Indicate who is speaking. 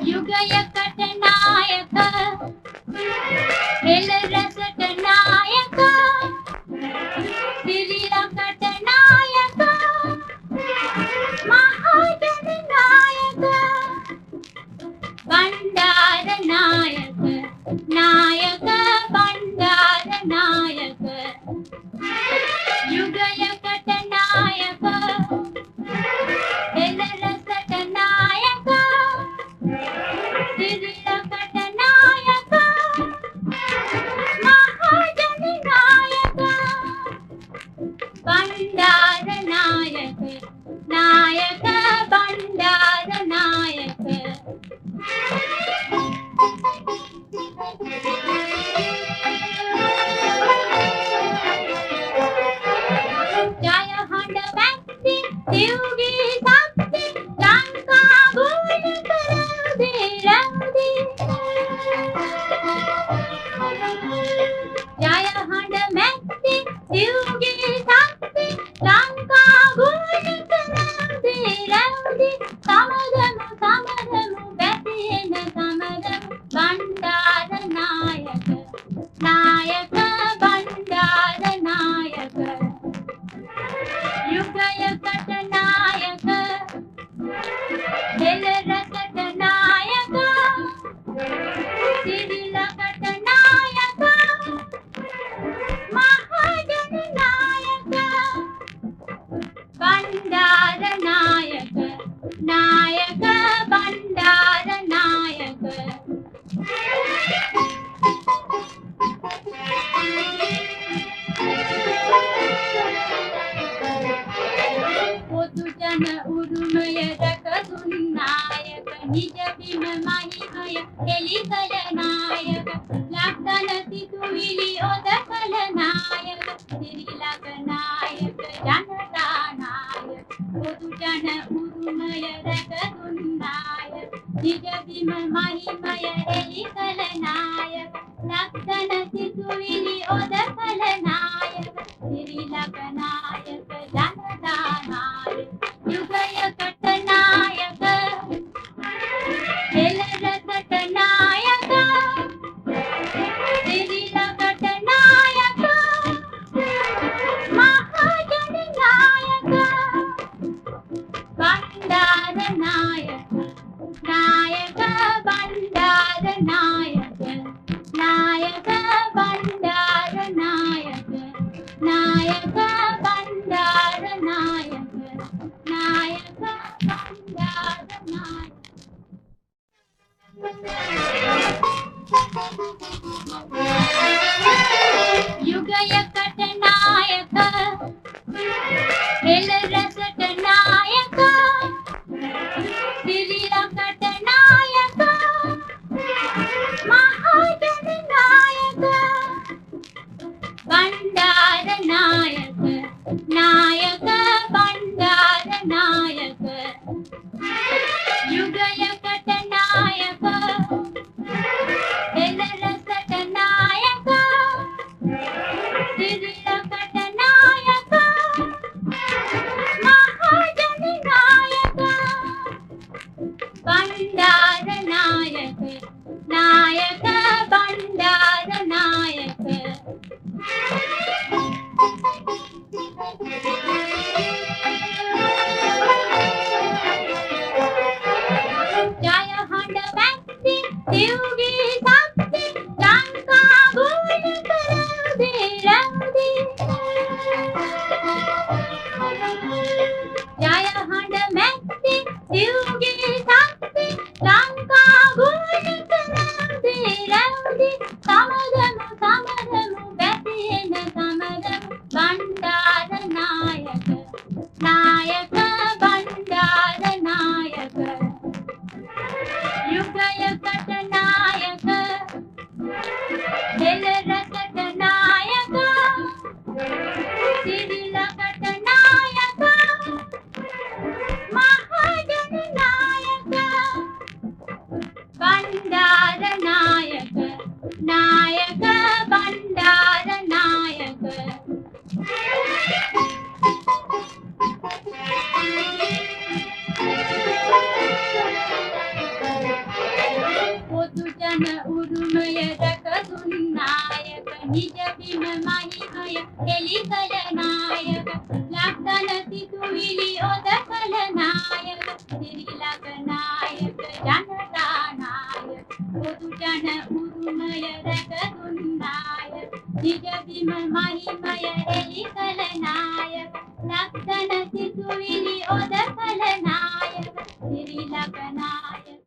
Speaker 1: युगयකට නායක හෙළ රසට නායක පිළිරකට නායක මහජන නායක බණ්ඩාර නායක නායක බණ්ඩාර නායක युगයකට නායක හෙළ රසට නායක පිළිරකට නායක මහජන නායක බණ්ඩාර නායක නායක බණ්ඩාර නායක ජය හඬ වැක්ති දිව්ගී සත්ති ලංකා ගුණ කරදී රැවදී ජය හඬ මැක්ති දිව්ගී සත්ති ලංකා ගුණ කරදී රැවදී සමගමු බැතියෙන සමගමු බණ්ඩාර නායක නායක බණ්ඩාර නායක युगयකට නායක හෙළ රසට නායක සිරිලකට නායක මහජන නායක බණ්ඩාර නායක නායක බණ්ඩාර නායක පොදු ජන උරුමය රැකදුන් නායක නිජ බිම මහිමය එලි කළ නායක ලක්දන සිතුවිලි ඔද කළ නායක සිරිලක නායක ජනතා නායක පොදු ජන උරුමය රැකදුන් නායක නිජ බිම මහිමය එලි කළ නායක ලක්දන සිතුවිලි ඔද කළ නායක සිරිලක නායක ජනතා නායක युगयකට නායක හෙළ රසට නායක සිරිලකට නායක මහජන නායක බණ්ඩාර නායක නායක බණ්ඩාර නායක නායක බණ්ඩාර නායක නායක බණ්ඩාර නායක නායක බණ්ඩාර නායක युगयකට නායක හෙළ රසට නායක පිළිරකට නායක මහජන නායක බණ්ඩාර නායක නායක බණ්ඩාර නායක युगयකට නායක හෙළ රසට නායක සිරිලකට නායක මහජන නායක බණ්ඩාර නායක නායක බණ්ඩාර නායක ජය හඬ වැක්ති දිව්ගී සත්ති ලංකා ගුණ කරදී රැවදී ජය හඬ මැක්ති දිව්ගී සත්ති ලංකා ගුණ කරදී රැවදී සමගමු බැතියෙන සමගමු බණ්ඩාර නායක නායක බණ්ඩාර නායක युगयකට නායක හෙළ රසට නායක සිරිලකට නායක මහජන නායක බණ්ඩාර නායක නායක බණ්ඩාර නායක උරුමය රැකදුන් නායක නිජ බිම මහිමය එලි කළ නායක ලක්දන සිතුවිලි ඔද කළ නායක සිරිලක නායක ජනතා නායක පොදු ජන උරුමය රැකදුන් නායක නිජ බිම මහිමය එලි කළ නායක ලක්දන සිතුවිලි ඔද කළ නායක සිරිලක නායක